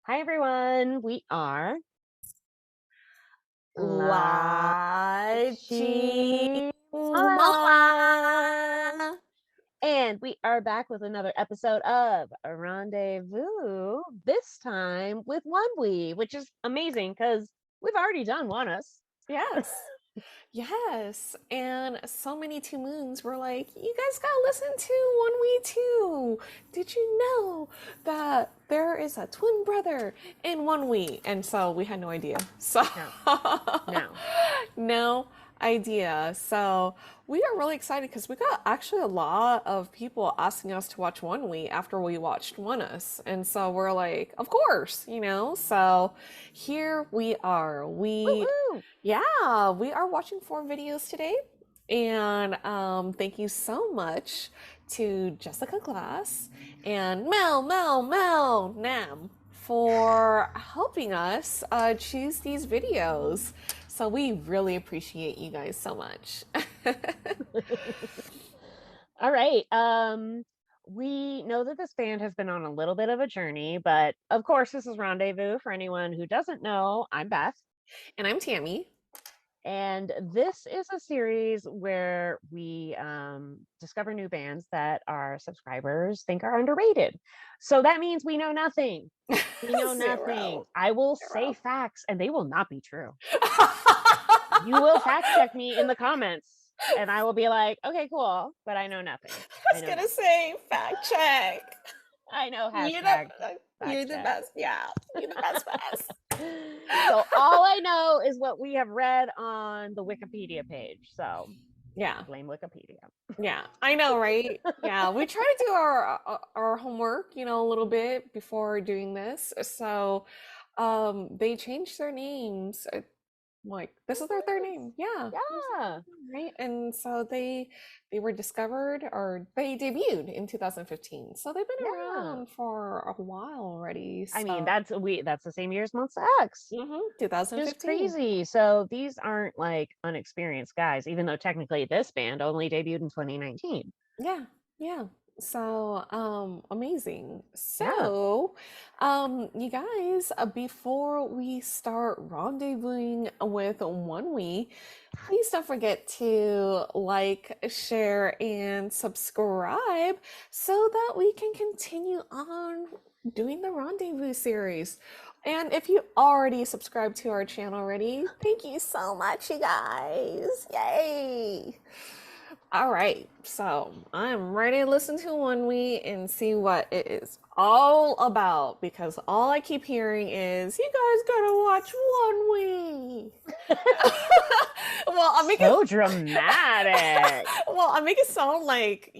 Hi, everyone. We are LaChiMoLaLa. LaChiMoLaLa. And we are back with another episode of Rendezvous, this time with Onewe, which is amazing because we've already done One Us. Yes. Yes. And so many two moons were like, you guys gotta listen to One We Two. Did you know that there is a twin brother in One We? And so we had no idea. So No, no. no idea. So we are really excited because we got actually a lot of people asking us to watch One We after we watched One Us. And so we're like, of course, So here we are. Woohoo! We are watching 4 videos today. And thank you so much to Jessica Glass and Mel Nam for helping us choose these videos. So we really appreciate you guys so much. All right. We know that this band has been on a little bit of a journey, but of course, this is Rendezvous. For anyone who doesn't know, I'm Beth. And I'm Tammy. And this is a series where we discover new bands that our subscribers think are underrated. So that means we know nothing. We know nothing. Zero. I will say Zero. facts and they will not be true. You will fact check me in the comments and I will be like, okay, cool, but I know nothing. I I was know gonna nothing. say fact check. I know You're hashtag fact you're the check. best. Yeah, you're the best. So all I know is what we have read on the Wikipedia page. So Yeah. blame Wikipedia. Yeah, I know, right? Yeah, we try to do our homework, a little bit before doing this. So, they changed their names. Like this is their third name. Yeah, this is their third Yeah. name, right? And so they were discovered or they debuted in 2015. So they've been Yeah. around for a while already. I mean, So, that's the same year as Monsta X, which is 2015. crazy. So these aren't like unexperienced guys, even though technically this band only debuted in 2019. Yeah, yeah. So, amazing. Yeah. So, you guys, before we start rendezvousing with One We, please don't forget to like, share, and subscribe so that we can continue on doing the rendezvous series. And if you already subscribed to our channel already, thank you so much, you guys. Yay! All right, so I'm ready to listen to One We and see what it is all about because all I keep hearing is you guys gotta watch One We. well, I make it So dramatic. I make it sound like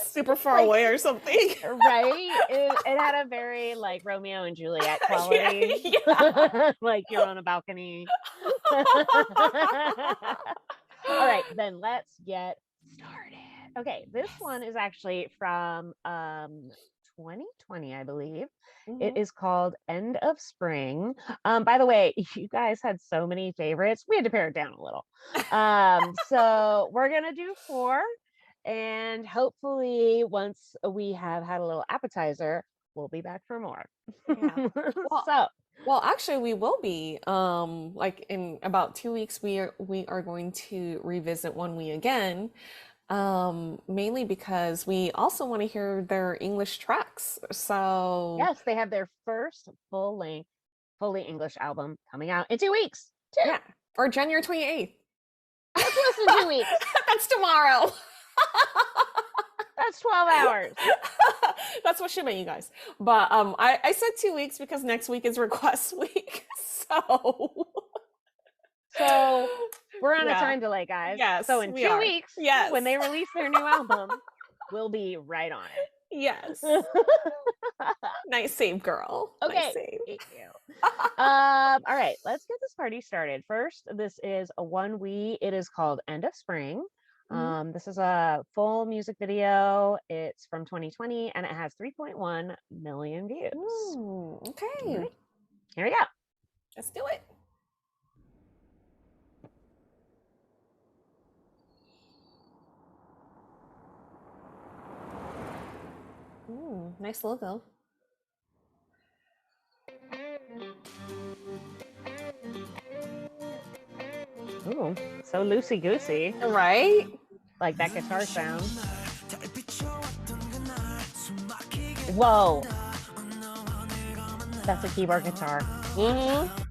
super far Like, away or something. right? It had a very like Romeo and Juliet yeah, quality. yeah. Like you're on a balcony. All right, then let's get started. Okay, this one is actually from 2020, I believe. It Mhm. is called End of Spring. By the way, you guys had so many favorites. We had to pare it down a little. So we're gonna do four, and hopefully once we have had a little appetizer, we'll be back for more. Yeah. Well, So actually, we will be. Like in about 2 weeks, we are going to revisit One We again. Mainly because we also want to hear their English tracks. So yes, they have their first full length, fully English album coming out in 2 weeks. Two. yeah, or January 28th. That's less than 2 weeks. That's tomorrow. That's 12 hours. That's what she meant, you guys. But I said 2 weeks because next week is request week. So we're on a yeah, time delay, guys. So yes, in we two are. weeks, when Yes, they release their new album, we'll be right on yes. it. Nice save, girl. Nice Okay. save. Thank you. All right, let's get this party started. First, this is a One We. It is called End of Spring. Mhm. This is a full music video. It's from 2020 and it has 3.1 million views. All Okay, right, here we go. let's do it. Nice logo. Ooh, so loosey goosey, Right? like that guitar sound. Whoa, that's a keyboard guitar. Mm-hmm.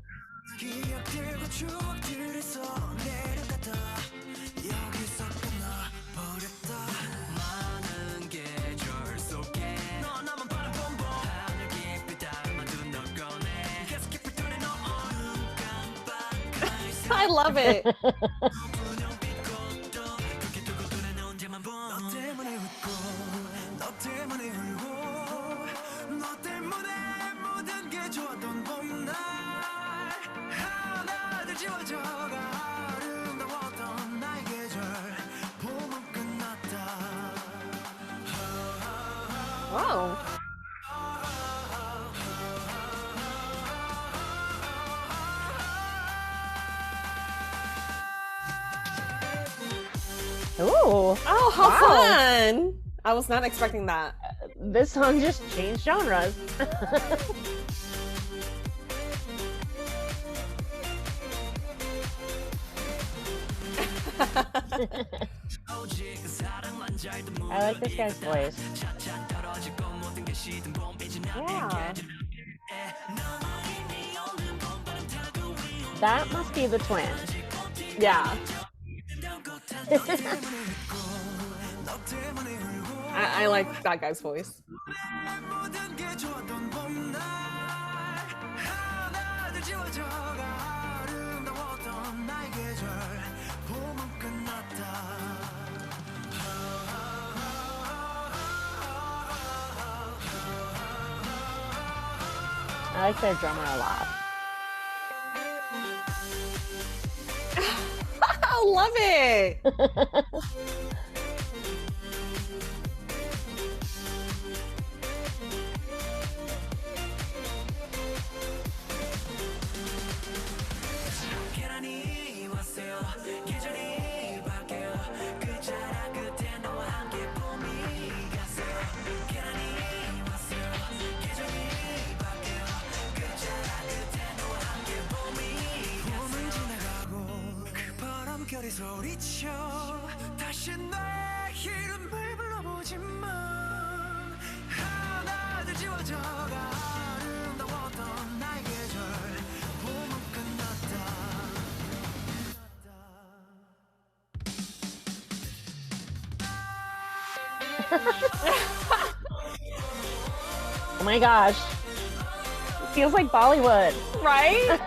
I love it. Wow. Ooh, Oh, how wow. fun. I was not expecting that. This song just changed genres. I like this guy's voice. Yeah. That must be the twin. Yeah. I like that guy's voice. I like their drummer a lot. I love it. Oh my gosh. It feels like Bollywood. Right?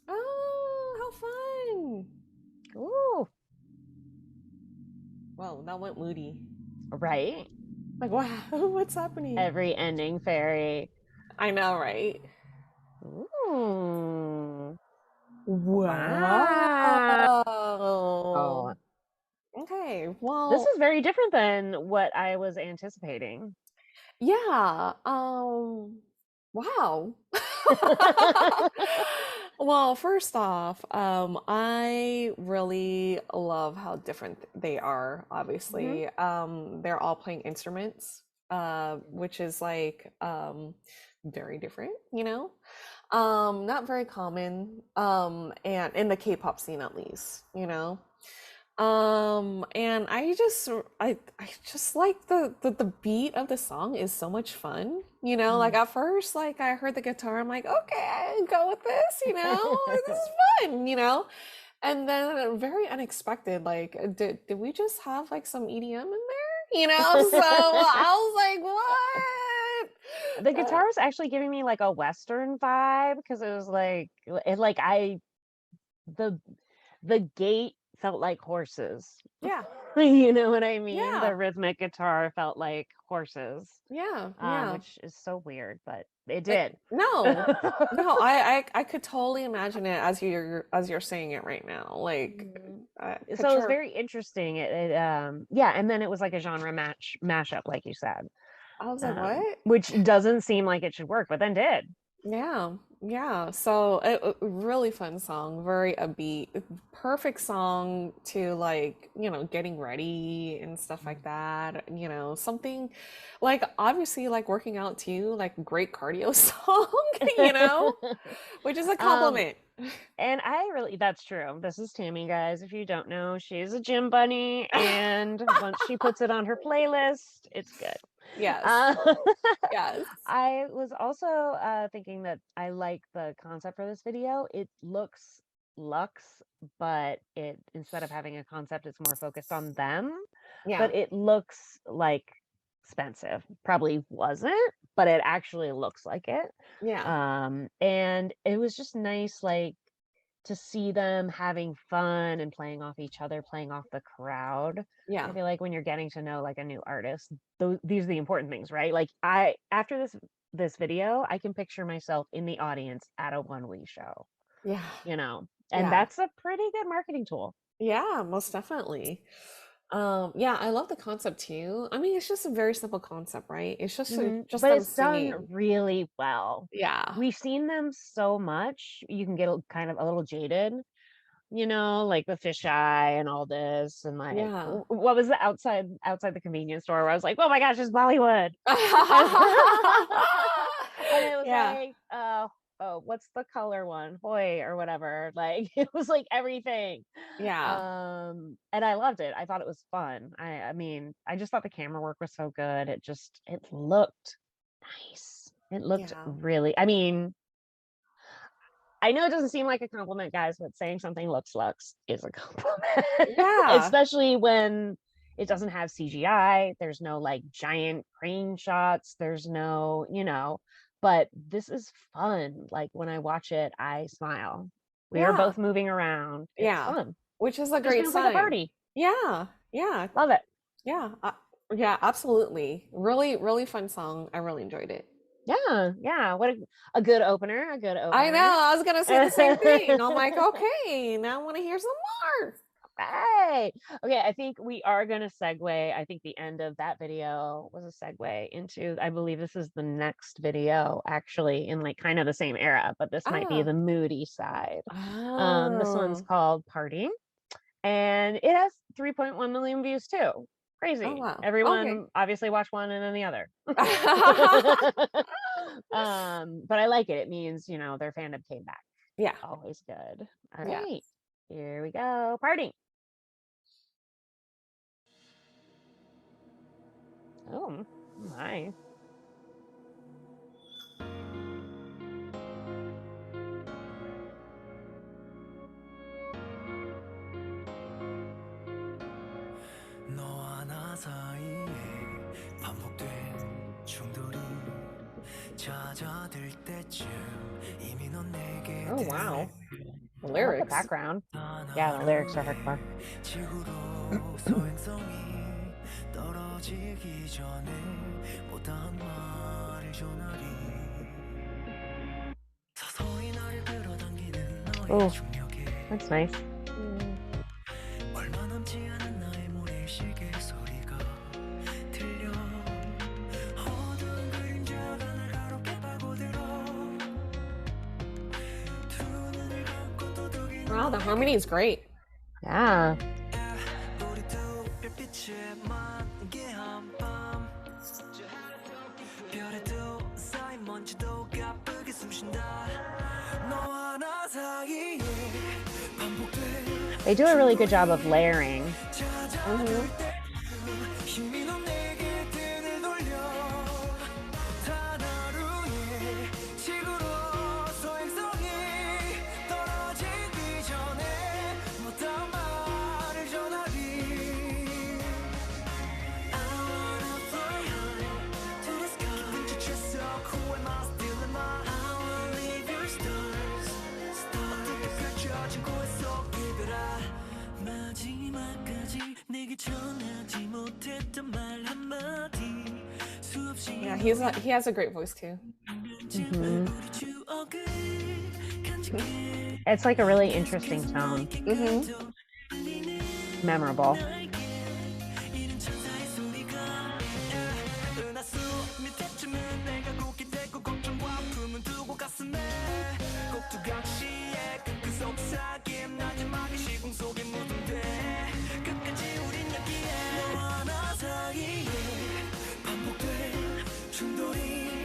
Oh, how fun. Ooh, Whoa, that went moody. right? Like, wow, what's happening? Every ending fairy. I know, right? Ooh. Wow. Wow. Okay, This well, is very different than what I was anticipating. yeah, wow. Well, first off, I really love how different they are, Mhm. obviously. They're all playing instruments, which is like very different, you know? Not very common, and in the K-pop scene at least, you know? And I just like the beat of the song is so much fun. You know, like Mm. at first, like I heard the guitar, I'm like, okay, I can go with this, you know, this is fun, you know? And then very unexpected, like did we just have like some EDM in there? You know, so I was The like, what? guitar was actually giving me like a Western vibe because it was like it like I the the gate felt like horses. Yeah. You know what I mean? Yeah. The rhythmic guitar felt like horses, Yeah. Yeah. which is so weird, but it Like, did. no. No, I could totally imagine it as you're saying it right now. Like Mhm. So it was picture very interesting. Yeah, and then it was like a genre mashup, like you said, I was like, "What?" which doesn't seem like it should work, but then did. Yeah, yeah. So really fun song, very upbeat, perfect song to like, getting ready and stuff like that. Something like obviously like working out too, like great cardio song, which is a um, compliment. and that's true. This is Tammy, guys. If you don't know, she's a gym bunny, and once she puts it on her playlist, it's good. Yes, Uh, yes. I was also thinking that I like the concept for this video. It looks luxe, but it instead of having a concept, it's more focused on them. Yeah, But it looks like expensive. Probably wasn't, but it actually looks like it. yeah, And it was just nice, like to see them having fun and playing off each other, playing off the crowd. I yeah. feel like when you're getting to know like a new artist, these are the important things, right? Like I after this video, I can picture myself in the audience at a one-way show, Yeah, and yeah. that's a pretty good marketing tool. Yeah, most definitely. Yeah, I love the concept too. I mean, it's just a very simple concept, right? It's just But them it's done singing. really well. Yeah. We've seen them so much, you can get kind of a little jaded, like the fisheye and all this, and like Yeah. what was the outside the convenience store where I was like, oh my gosh, it's Bollywood. And, and it was Yeah. like, oh, what's the color one? Hoy or whatever. Like it was like everything. Yeah. And I loved it. I thought it was fun. I mean, I just thought the camera work was so good. It looked nice. It looked Yeah. really, I mean, I know it doesn't seem like a compliment, guys, but saying something looks is a compliment, Yeah. especially when it doesn't have CGI. There's no like giant crane shots. There's no, but this is fun. Like when I watch it, I smile. We are Yeah. both moving around. It's Yeah. fun. Which is a Just great feels like a sign. party. Yeah. Yeah. Love it. Yeah. Yeah, absolutely. Really, really fun song. I really enjoyed it. Yeah, yeah. What a good opener. A good I know. opener. I was gonna say the same thing. I'm like, okay, now I want to hear some more. Right. Okay, I think we are going to segue. I think the end of that video was a segue into, I believe this is the next video, actually, in like kind of the same era, but this might be Ah. the moody side. This one's Oh. called Party, and it has 3.1 million views too. Oh Crazy. wow. Okay. Everyone obviously watched one and then the other. But I like it. It means, their fandom came back. Yeah. Always good. All Yeah. right. Here we go. Party. Oh my. 너와 나 사이에 반복된 충돌이 잦아들 때쯤 이미 넌 내게 Oh wow. The I love the lyrics. background. Yeah, the lyrics are hardcore. 지구로 소행성이 떨어지기 전에 못한 말을 전하리 서서히 나를 끌어당기는 너의 Oh, 중력에 that's nice. 얼마 남지 않은 나의 모래시계 소리가 들려 어두운 그림자가 날 가롭게 파고들어 두 눈을 감고 도둑이 Wow, the harmony is great. Yeah. 우리 두 별빛에 만개한 밤 별에도 쌓인 먼지도 가쁘게 숨쉰다 너와 나 사이에 반복된 They do a really good job of layering. 힘이 넌 내게 등을 돌려 단 하루의 지구로 소행성이 떨어지기 전에 못한 말을 전하리 I wanna fly high to the sky 기쁜 지쳤어 Who am I still am I I wanna leave your stars 어떻게 펼쳐진 고해 속 이별아 Yeah, he has a great voice too. Mhm. It's like a really interesting tone. Mm-hmm. Memorable.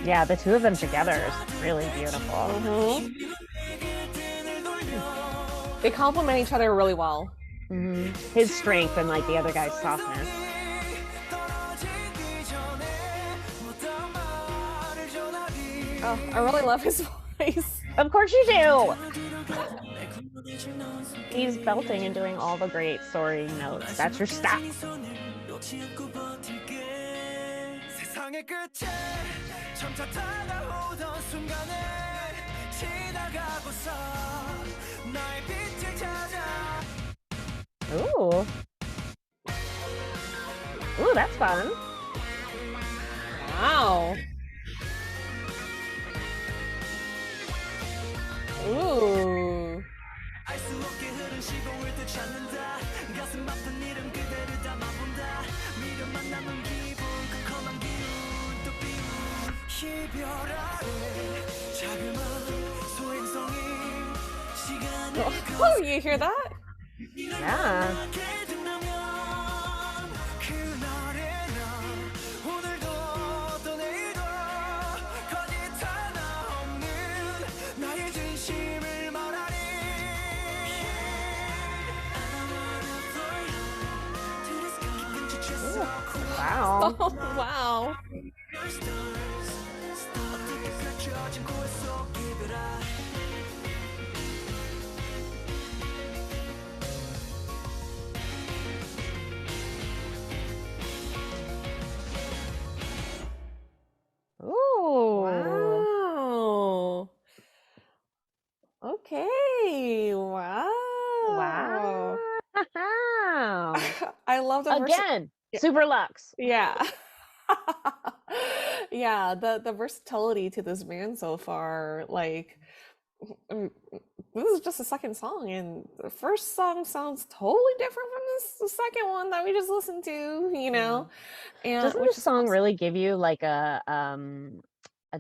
Yeah, the two of them together is really beautiful. Mm-hmm. They complement each other really well. His strength and like the other guy's softness. Oh, I really love his voice. Of course you do. He's belting and doing all the great soaring notes. That's your stop. 세상의 끝에 점차 다가오던 순간에 지나가고서 나의 빛을 찾아. Ooh. Ooh, that's fun. Wow. Ooh. 알 수 없게 흐른 시공을 또 찾는다. 가슴 아픈 이름 그대를 담아본다. 미련만 남은 기분 컴컴한 기운 또 비운 이별 아래 자그마한 소행성이 시간을 Oh, you hear that? Yeah. 그날의 나 오늘도 또 내일도 거짓 하나 없는 나의 진심을 말하리. Wow. Oh, wow. 어떻게 펼쳐진 고해 속 이별아. Ooh. Wow. Okay. Wow. Wow. I love the Again, super luxe. Yeah. Yeah, the versatility to this band so far, like this is just the second song, and the first song sounds totally different from the second one that we just listened to, you know? And Doesn't which this is song awesome. really give you like a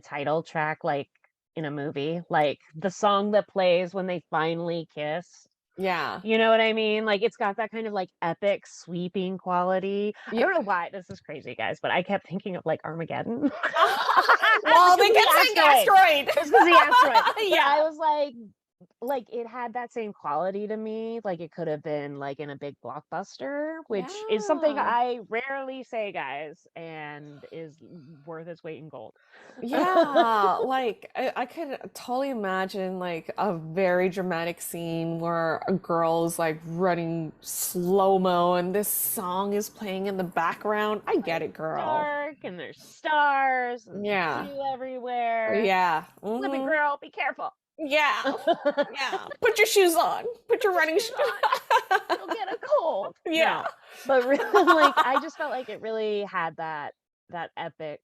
title track like in a movie? Like the song that plays when they finally kiss. Yeah. You know what I mean? Like it's got that kind of like epic sweeping quality. I Yeah. don't know why this is crazy, guys, but I kept thinking of like Armageddon. Well, Because they of kept the saying asteroid. asteroid. It's because the asteroid. But Yeah. I was like it had that same quality to me. Like it could have been like in a big blockbuster, which is something Yeah. I rarely say, guys, and is worth its weight in gold. Yeah, like I could totally imagine like a very dramatic scene where a girl's like running slow-mo and this song is playing in the background. I get it, girl. Dark and there's stars and Yeah. dew everywhere. Yeah. Flip it, Mhm. girl, be careful. Yeah. Yeah. Put your shoes on. Put your running shoes You'll get a cold. Yeah. No, but really, like I just felt like it really had that epic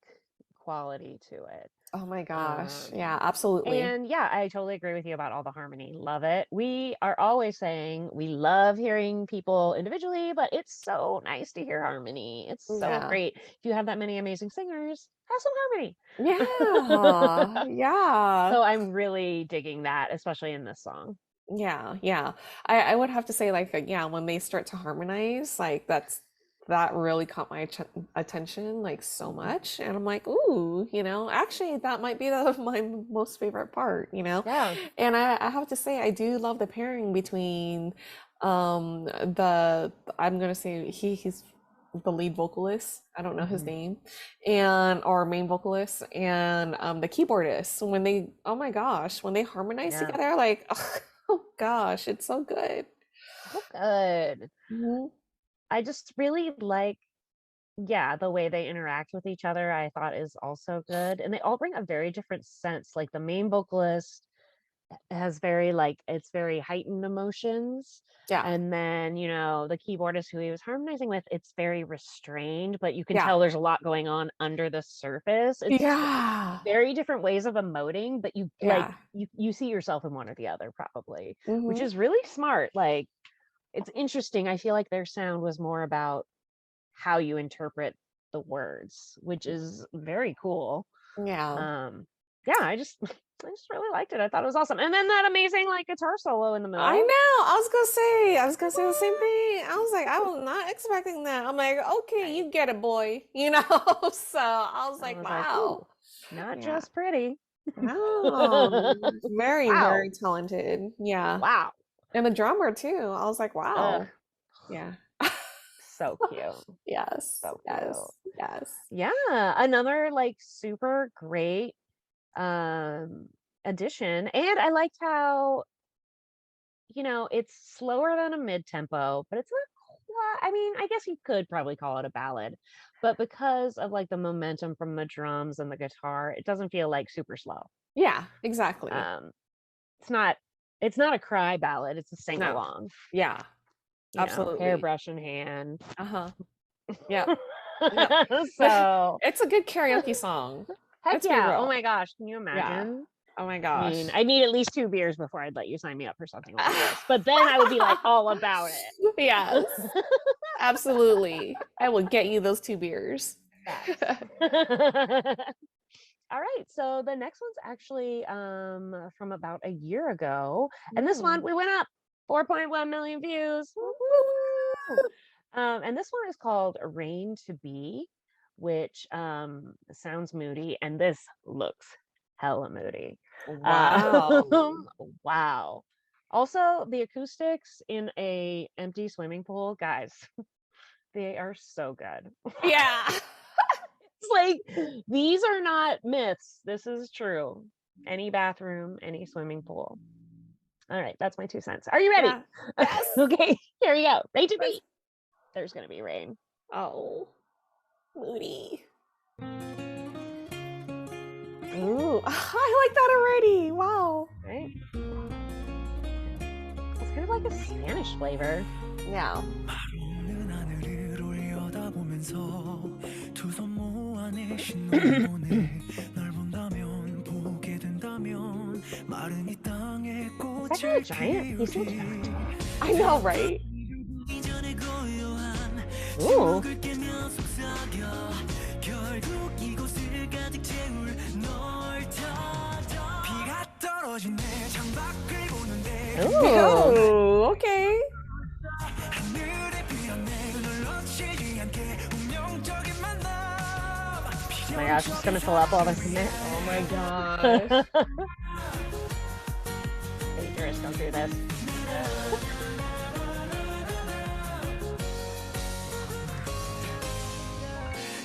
quality to it. Oh my gosh. Um, Yeah, absolutely. And yeah, I totally agree with you about all the harmony. Love it. We are always saying we love hearing people individually, but it's so nice to hear harmony. It's so Yeah. great. If you have that many amazing singers, have some harmony. Yeah. Yeah. So I'm really digging that, especially in this song. Yeah, yeah. I would have to say like yeah, when they start to harmonize, like that really caught my attention like so much, and I'm like, ooh, you know, actually that might be my most favorite part, you know. Yeah. And I have to say I do love the pairing between the I'm gonna say he's the lead vocalist. I don't know his Mhm. name, and or main vocalist and the keyboardist. When they oh my gosh, when they harmonize Yeah. together, like oh gosh, it's so good. So good. Mhm. I just really like, yeah, the way they interact with each other, I thought is also good. And they all bring a very different sense. Like the main vocalist has very like it's very heightened emotions. Yeah. And then, the keyboardist who he was harmonizing with, it's very restrained, but you can Yeah. tell there's a lot going on under the surface. It's Yeah. very different ways of emoting, but you like Yeah. you see yourself in one or the other probably, which Mm-hmm. is really smart. Like it's interesting. I feel like their sound was more about how you interpret the words, which is very cool. Yeah. Yeah, I just really liked it. I thought it was awesome. And then that amazing like guitar solo in the I middle. know. I was gonna say the same thing. I was like, I was not expecting that. I'm like, okay, you get it, boy. So I was I like, was like, wow. ooh, not Yeah. just pretty. Wow. Very, Wow. very talented. Yeah. Wow. And the drummer too. I was like, Ugh, wow. Yeah. so cute. Yes. So Yes. cute. Yes. Yeah, another like super great addition. And I liked how, it's slower than a mid-tempo, but it's not quite, I mean, I guess you could probably call it a ballad, but because of like the momentum from the drums and the guitar, it doesn't feel like super slow. Yeah, exactly. Um, it's not a cry ballad, it's a sing No. along. Yeah. Absolutely. Hairbrush in hand. Uh-huh. Yeah. Yep. So It's a good karaoke song. heck Let's be yeah. real. Oh my gosh, can you Yeah. imagine? Oh my I gosh. mean, I need at least 2 beers before I'd let you sign me up for something like this. But then I would be like all about it. Yes. Absolutely. I will get you those 2 beers. All right, so the next one's actually from about a year ago, and this one we went up 4.1 million views. Woo! And this one is called "Rain to Be," which sounds moody, and this looks hella moody. Wow. Wow. Also, the acoustics in a empty swimming pool, guys, they are so good. Yeah. It's like these are not myths. This is true. Any bathroom, any swimming pool. All right, that's my 2 cents. Are you ready? Yeah. Yes. Okay, here we go. Rain to be. There's gonna be rain. Oh. Moody. Ooh, I like that already. Wow. Right? It's kind of like a Spanish flavor. Yeah. 마르는 하늘을 올려다보면서 두 손 모아 내 신호를 보내 널 본다면 보게 된다면 마른 이 땅에 Is that guy a 꽃을 giant? He's so giant. 피우지 I know, right? 이전에 고요한 Ooh. 침묵을 깨며 속삭여 결국 이곳을 가득 채울 널 찾아 비가 떨어진 내 창밖을 보는데 Ooh. Ooh, okay. 하늘에 피었네 널 놓치지 않게 운명적인 만남 Oh my gosh, it's gonna fill up all this in it. Oh my gosh. Dangerous, don't do this.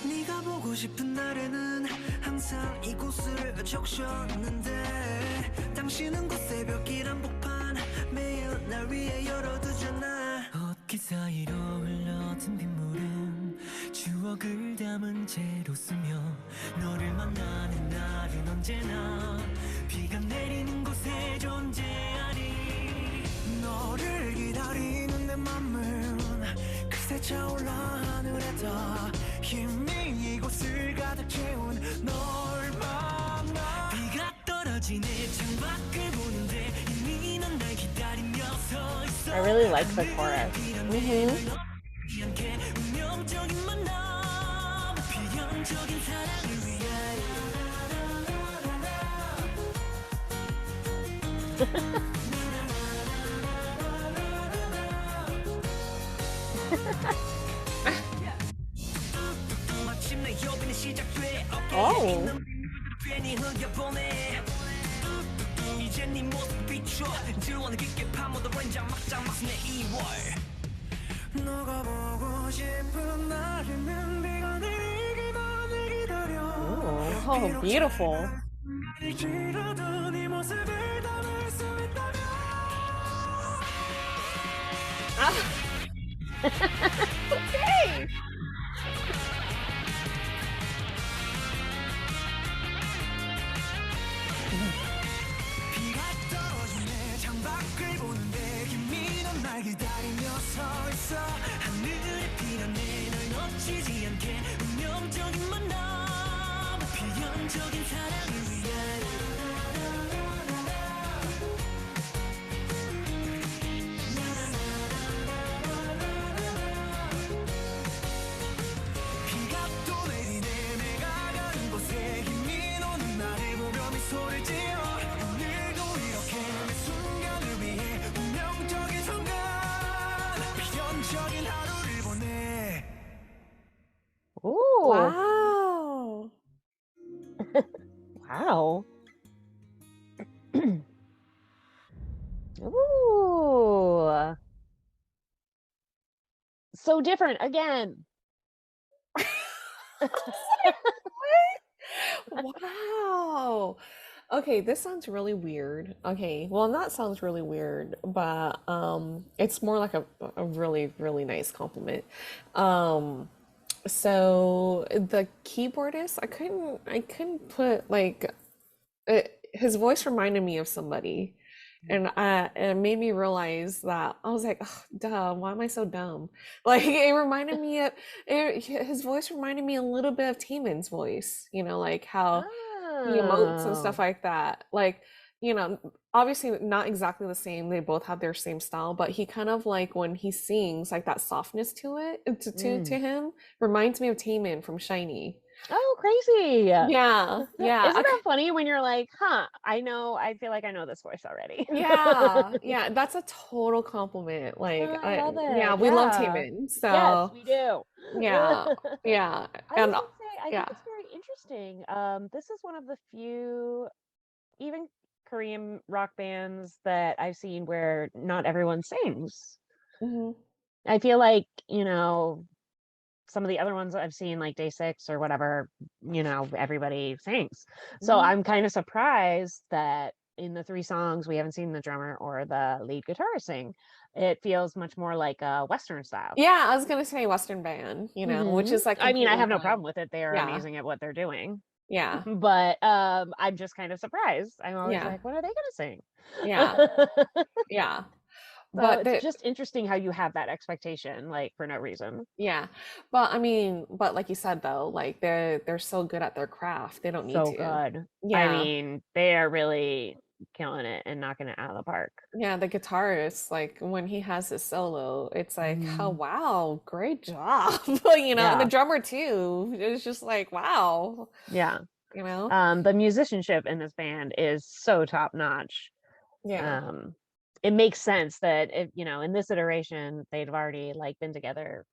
네가 보고 싶은 날에는 항상 이곳을 적셨는데 당신은 곧 새벽길 한복판 매일 날 위해 열어두잖아 옷깃 사이로 흘러든 빗물은 추억을 담은 채로 쓰며 너를 만나는 날은 언제나 비가 내리는 곳에 존재하리 너를 기다리는 내 맘은 그새 차올라 하늘에 닿아 힘이 이곳을 가득 채운 널 만나 비가 떨어진 내 창밖을 보는데 이미 넌 날 기다리며 서 있어 I really like the chorus. 않게 운명적인 만남 필연적인 사랑을 위해 마침내 여빈이 시작돼 Oh. 괜히 흘려보내 이제 네 모습 비춰 질원을 깊게 파묻어 렌장 막장 막스 내 2월 너가 보고 싶은 날에는 비가 내리길 널 기다려 Oh, beautiful. 일지라도 네 모습을 담을 수 있다면 Okay. 비가 날 기다리며 서 있어 하늘에 피어내 널 놓치지 않게 운명적인 만남 필연적인 사랑을 위해 비가 또 내리네 내가 가는 곳에 힘이 노는 나를 보며 미소를 지어 오늘도 이렇게 매 순간을 위해 운명적인 순간 필연적인 하루를 보내 Ooh, Wow. wow. Ooh. So different again. Wow. Okay, this sounds really weird. Okay, well, not sounds really weird, but it's more like a really, really nice compliment. Um, so the keyboardist, I couldn't put like his voice reminded me of somebody. And it made me realize that I was like, oh, duh, why am I so dumb? Like it reminded me of his voice reminded me a little bit of Taemin's voice, like how he emotes and stuff Oh. like that. Like, obviously not exactly the same. They both have their same style, but he kind of like when he sings, like that softness to it to Mm. him reminds me of Taemin from Shiny. Oh, crazy. Yeah, yeah. Isn't that funny when you're like, huh, I feel like I know this voice already. Yeah, yeah, that's a total compliment. Like, I love yeah, it. we love Yeah. Taemin. Yes, So, we do. yeah, yeah, I was and gonna say, I think yeah. it's very interesting. This is one of the few, even Korean rock bands that I've seen where not everyone sings. Hmm. I feel like, some of the other ones I've seen, like Day Six or whatever, everybody sings. So Hmm. I'm kind of surprised that in the three songs we haven't seen the drummer or the lead guitarist sing. It feels much more like a Western style. Yeah, I was gonna say Western band, which is like I mean, I completely have no problem fine. with it. They are Yeah, amazing at what they're doing. yeah, But I'm just kind of surprised. I'm always yeah, like, what are they gonna yeah, sing? yeah. So But it's the just interesting how you have that expectation, like for no reason. Yeah, but I mean, but like you said though, like they're so good at their craft, they don't need So to. good. I Yeah. mean, they are really killing it and knocking it out of the park. Yeah, the guitarist, like when he has his solo, it's like, oh Mhm. wow, great job. And the Yeah, drummer too. It's just like, wow, yeah. you know? The musicianship in this band is so top notch. Yeah. Um, it makes sense that if, in this iteration, they'd have already like been together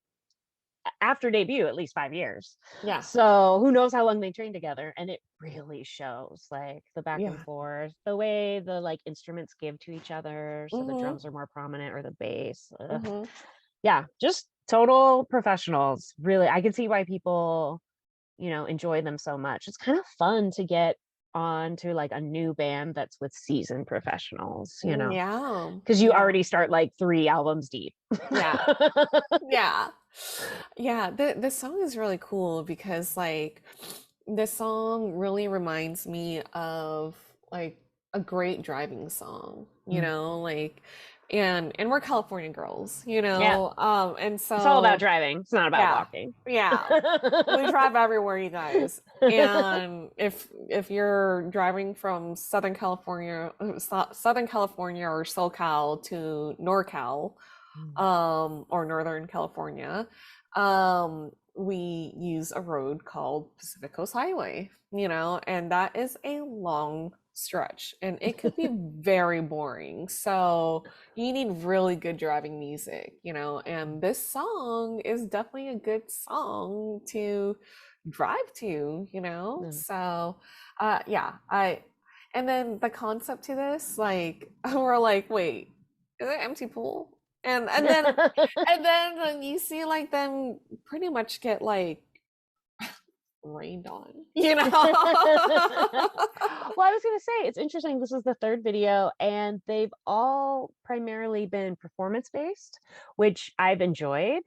after debut at least 5 years. Yeah. So who knows how long they trained together, and it really shows like the back and Yeah. forth, the way the like instruments give to each other, so the Mm-hmm. drums are more prominent or the bass. Ugh. Mm-hmm. Yeah, just total professionals. Really, I can see why people, enjoy them so much. It's kind of fun to get on to like a new band that's with seasoned professionals, Yeah. because you Yeah. already start like 3 albums deep. Yeah. Yeah. Yeah. The song is really cool because like this song really reminds me of like a great driving song, Mm. like and we're California girls, Yeah, and it's all about so driving. It's not about yeah, walking. yeah. We drive everywhere, you guys. And if you're driving from Southern California or SoCal to NorCal, Mm. or Northern California, we use a road called Pacific Coast Highway, and that is a long stretch and it could be very boring. So you need really good driving music, and this song is definitely a good song to drive to, Mm. So yeah, and then the concept to this, like we're like, wait, is it empty pool? And then you see like them pretty much get like rained on, Well, I was gonna say it's interesting. This is the third video, and they've all primarily been performance based, which I've enjoyed.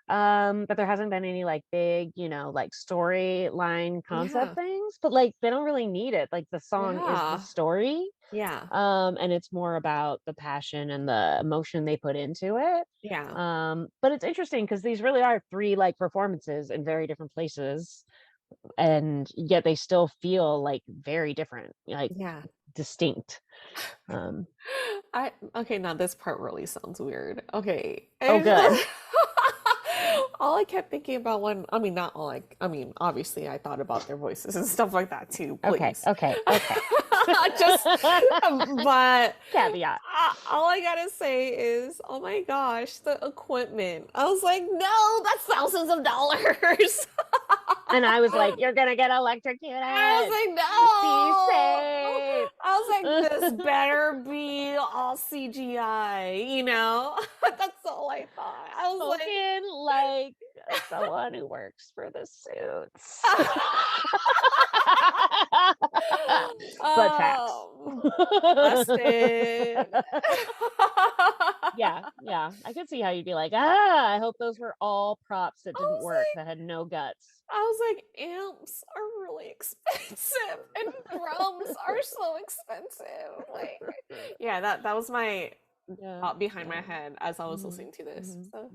but there hasn't been any like big, like storyline concept Yeah. things, but like they don't really need it. Like the song is the Yeah. story. Yeah. And it's more about the passion and the emotion they put into it. Yeah. But it's interesting because these really are three like performances in very different places, and yet they still feel like very different, like Yeah. distinct. Um, Okay, now this part really sounds weird. Okay. oh, good. All I kept thinking about not all I mean, obviously I thought about their voices and stuff like that too, Okay, please. okay. Just, but Caveat. all I gotta say is, oh my gosh, the equipment. I was like, no, that's thousands of dollars. And I was like, you're gonna get electrocuted. I was like, Be no. safe. I was like, this better be all CGI, you know? That's all I thought. I was Spoken like someone who works for the suits. But facts. Busted. Yeah, I could see how you'd be like, I hope those were all props that I didn't was work, like- that had no guts. I was like, amps are really expensive and drums are so expensive. Like, yeah, that was my thought behind my head as I was listening to this. So,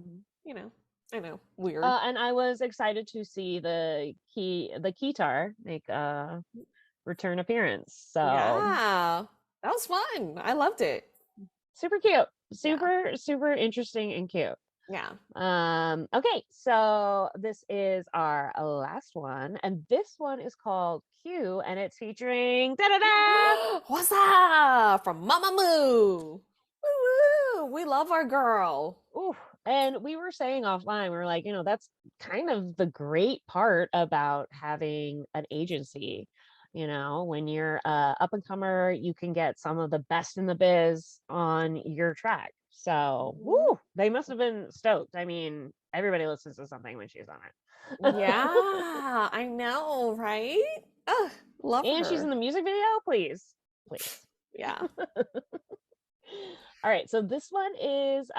you know, I know, weird. And I was excited to see the keytar make a return appearance. So Yeah, that was fun. I loved it. super cute, super interesting and cute. Yeah. Okay, so this is our last one, and this one is called Q, and it's featuring Hwasa from Mamamoo. Woo-woo. We love our girl. Ooh, and we were saying offline, we were like, that's kind of the great part about having an agency. When you're up and comer, you can get some of the best in the biz on your track. So, woo, they must have been stoked. I mean, everybody listens to something when she's on it. Yeah, I know, right? Ugh, love And her. she's in the music video, please. Yeah. All right, so this one is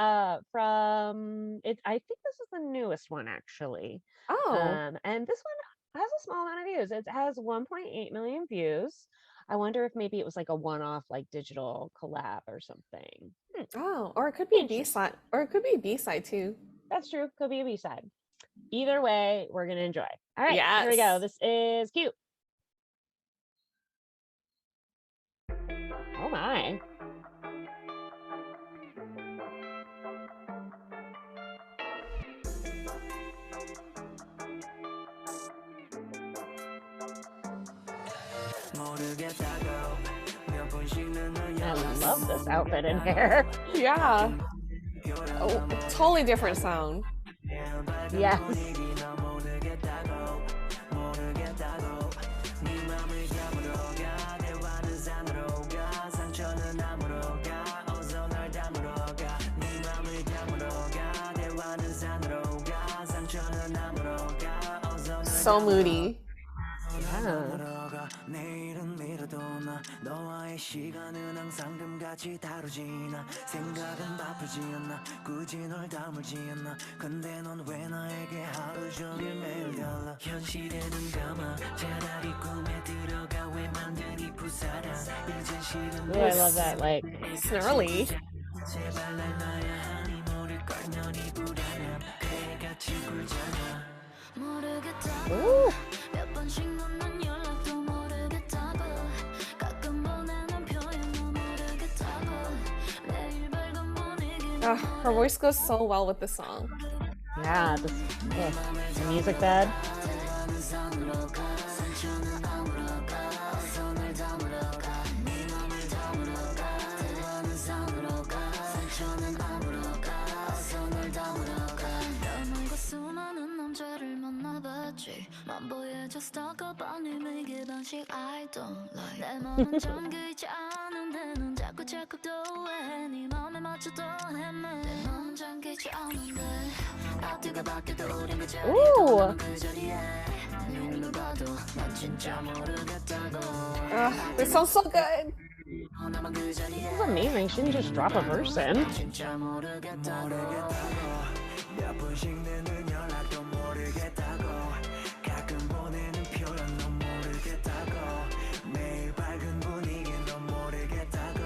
from it. I think this is the newest one actually. Oh. And this one has a small amount of views. It has 1.8 million views. I wonder if maybe it was like a one-off, like digital collab or something. Oh, or it could be B-side, or it could be B-side too. That's true. Could be a B-side. Either way, we're gonna enjoy. All right, here we go. This is cute. Oh my. I love this outfit and hair. Yeah. Oh, totally different sound. Yes. So moody. 너와의 시간은 항상 금같이 다르지 나 생각은 바쁘지 않나 굳이 널 다물지 않나 근데 넌 왜 나에게 하루 종일 매일 달라 현실에는 감아 차라리 꿈에 들어가 왜 만드니 부사라 이젠 싫은 Ooh, I love that, like snarly. 제발 날 놔야 하니 모를 걸면 이 불안함 그래 같이 굴잖아 모르겠다 ooh. 몇 번씩 묻는 연락도 모르겠다고 가끔 보내는 표현도 모르겠다고 매일 밝은 분위기 Her voice goes so well with the song. Yeah, the music bed. 수많은 남자를 만나봤지 만보여졌다고 뻔히 이게 방식 I don't like 내 맘은 잠기지 않은데 넌 자꾸 또해 네 맘에 맞춰도 헤매 내 맘은 잠기지 않은데 어디가 바뀌어도 우린 그 자리에 Ooh. 그 자리에 눈으로 봐도 난 진짜 모르겠다고 This sounds so good. 나만 그 자리에 This is amazing. She didn't just drop a verse in. 진짜 모르겠다고 가끔씩 내는 연락도 모르겠다고 가끔 보내는 표현도 모르겠다고 매일 밝은 분위기도 모르겠다고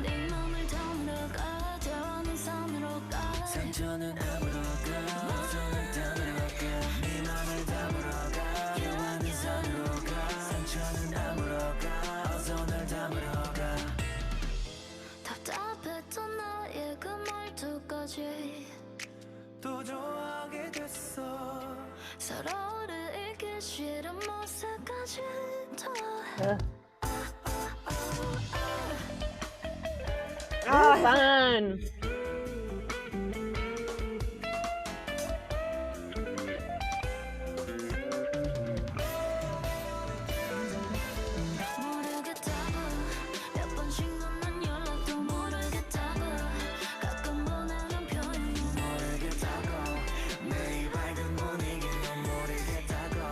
네 맘을 담으러 가 더는 산으로 가 상처는 아무로 가 손을 담으러 가 네 맘을 담으러 가 영원히 산으로 가 상처는 아무로 가 손을 담으러 가 답답했던 나의 그 말투까지 또 좋아하게 됐어 서로를 잃기 싫은 모습까지 Fun. 모르겠다고 몇 번씩 넣는 연락도 모르겠다고 가끔 보내는 표현도 모르겠다고 매일 밝은 분위기도 모르겠다고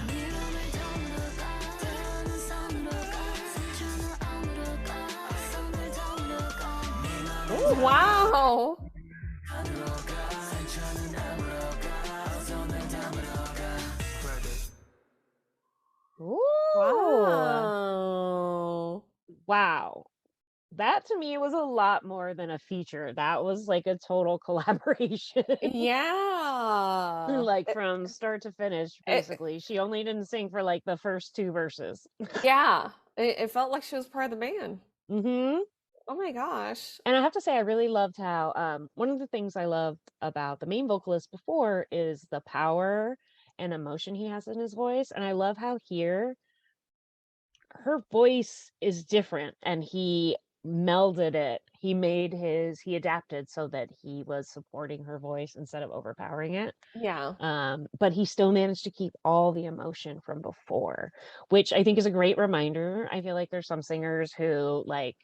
네 맘을 담으러 가 때로는 산으로 가 상처는 아무로 가 손을 담으러 가 네 맘을 Wow. 담으러 가 상처는 아무로 가 손을 담으러 가 Ooh. Wow. Wow. That to me was a lot more than a feature. That was like a total collaboration. Yeah. Like from start to finish, it- basically. She only didn't sing for like the first 2 verses. Yeah. It felt like she was part of the band. Hmm. Oh my gosh. And I have to say, I really loved how one of the things I loved about the main vocalist before is the power and emotion he has in his voice. And I love how here her voice is different and he melded it. He adapted so that he was supporting her voice instead of overpowering it. Yeah. But he still managed to keep all the emotion from before, which I think is a great reminder. I feel like there's some singers who like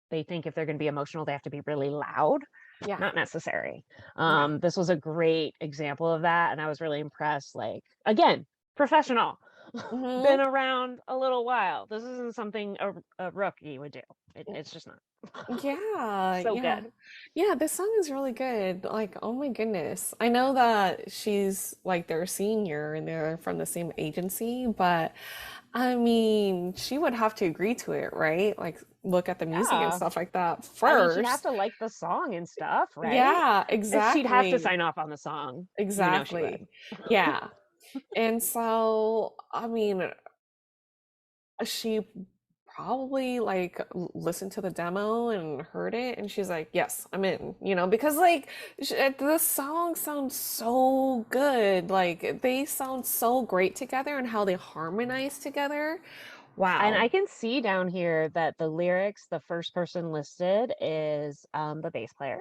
they think if they're going to be emotional, they have to be really loud. Yeah. Not necessary. Yeah. This was a great example of that. And I was really impressed. Like, again, professional, Mhm. been around a little while. This isn't something a rookie would do. It's just not. Yeah, So yeah. good. Yeah, this song is really good. Like, oh my goodness. I know that she's like their senior and they're from the same agency, but I mean, she would have to agree to it, right? Like, look at the music and Yeah. stuff like that I mean, she'd have first. to like the song and stuff, right? Yeah, And she'd have to exactly. sign off on the song. You know she would. Exactly. Yeah. And so, I mean, she probably like listened to the demo and heard it and she's like, yes, I'm in, because like the song sounds so good. Like they sound so great together and how they harmonize together. And I Wow. can see down here that the lyrics, the first person listed is the bass player,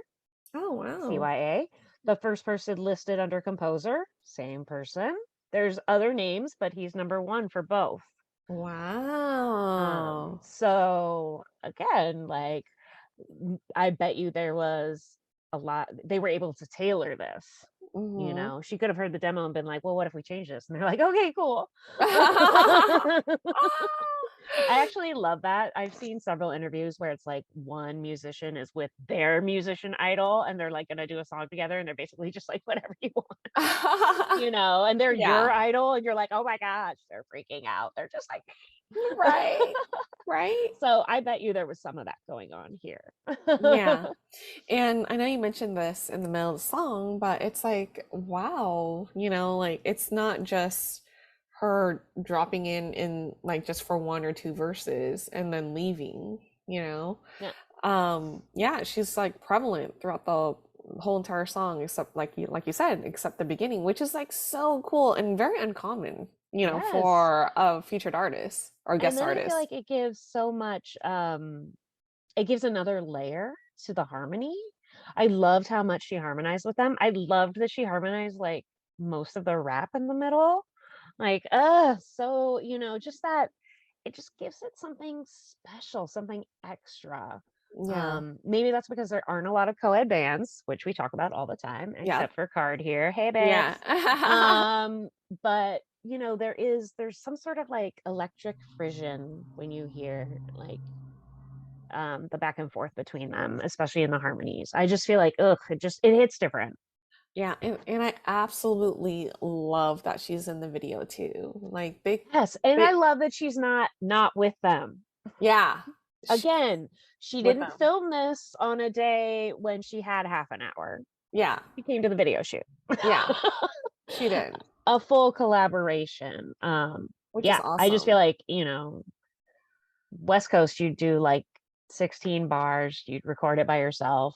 Oh, wow. CYA. The first person listed under composer, same person. There's other names, but he's number 1 for both. Wow. So again, like I bet you there was a lot, they were able to tailor this. Mhm. She could have heard the demo and been like, well, what if we change this? And they're like, okay, cool. I actually love that. I've seen several interviews where it's like one musician is with their musician idol and they're like gonna do a song together and they're basically just like whatever you want, and they're your Yeah. idol and you're like, oh my gosh, they're freaking out. They're just like Right. Right. so I bet you there was some of that going on here. Yeah. And I know you mentioned this in the middle of the song, but it's like, wow, like it's not just her dropping in like just for 1 or 2 verses and then leaving, Yeah. yeah, she's like prevalent throughout the whole entire song except like you said, except the beginning, which is like so cool and very uncommon, Yes. for a featured artist or guest And then I artist. feel like it gives so much it gives another layer to the harmony. I loved how much she harmonized with them. I loved that she harmonized like most of the rap in the middle. Like, so just that it just gives it something special, something extra. Yeah. Maybe that's because there aren't a lot of co-ed bands, which we talk about all the time, Yeah. except for Card here. Hey, babes. Yeah. But there's some sort of like electric frisson when you hear like the back and forth between them, especially in the harmonies. I just feel like, ugh, it hits different. Yeah, and I absolutely love that she's in the video too. Like Yes, and I they love that she's not with them. yeah, she's Again, she with didn't them. film this on a day when she had half an hour. Yeah, She came to the video shoot. yeah, she did, A full collaboration. which is Yeah, I just feel awesome. like, West Coast, you'd do like 16 bars, you'd record it by yourself,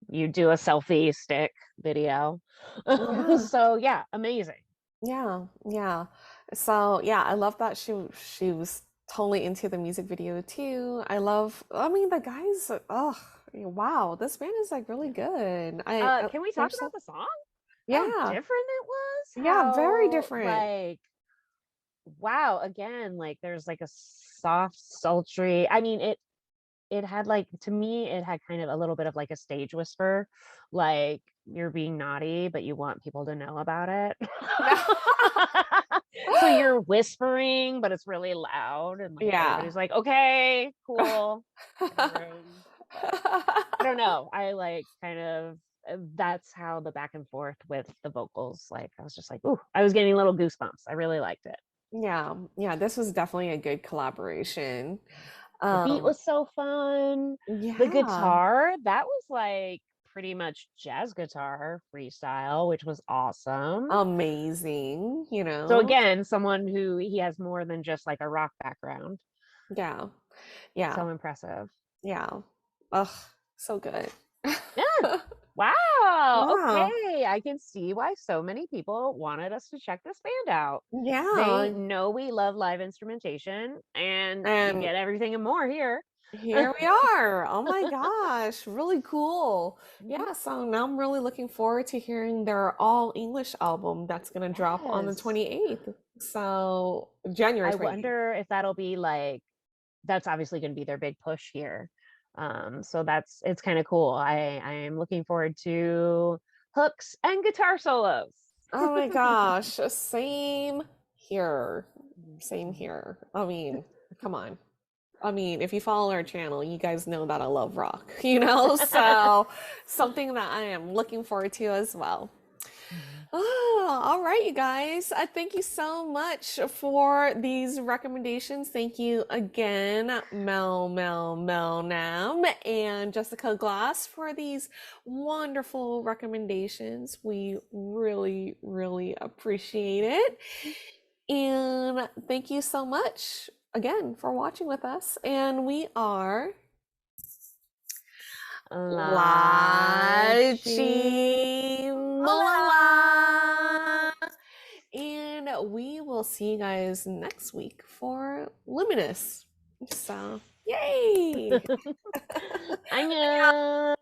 you do a selfie stick video. Yeah, So yeah, amazing. yeah, yeah. So yeah, I love that she was totally into the music video too. I mean, the guys, oh wow, this band is like really good. Can we talk They're about so the song? How yeah, different it was? yeah, very How different. like wow, again, like there's like a soft, sultry. I mean, it had like to me, it had kind of a little bit of like a stage whisper, like you're being naughty, but you want people to know about it. Yeah. So you're whispering, but it's really loud, and like Yeah. everybody's like, okay, cool, in the room. But I don't know. I like kind of that's how the back and forth with the vocals. Like I was just like, ooh, I was getting little goosebumps. I really liked it. Yeah, yeah, this was definitely a good collaboration. The beat Um, was so fun. The yeah, guitar, that was like pretty much jazz guitar freestyle, which was awesome. amazing, you So know? again, someone who he has more than just like a rock background. Yeah, yeah, So impressive. yeah. Ugh, so good. Yeah. Wow. Wow. Okay. I can see why so many people wanted us to check this band out. They Yeah, know we love live instrumentation, and you and get everything and more here. here we are. Oh my gosh, really cool. Mhm. Yeah, so now I'm really looking forward to hearing their all English album that's gonna drop on the Yes. 28th. So January I 28th. wonder if that'll be like that's obviously going to be their big push here. So it's kind of cool. I am looking forward to hooks and guitar solos. Oh my gosh, same here. Same Mhm. here. I mean, come on. I mean, if you follow our channel, you guys know that I love rock, you know? So, something that I am looking forward to as well. Mhm. Oh, all right, you guys. I thank you so much for these recommendations. Thank you again, Mel Nam, and Jessica Glass for these wonderful recommendations. We really, really appreciate it. And thank you so much again for watching with us. And we are LaChiMoLaLa. LaChiMoLaLa. And we will see you guys next week for Luminous. So, yay! 안녕.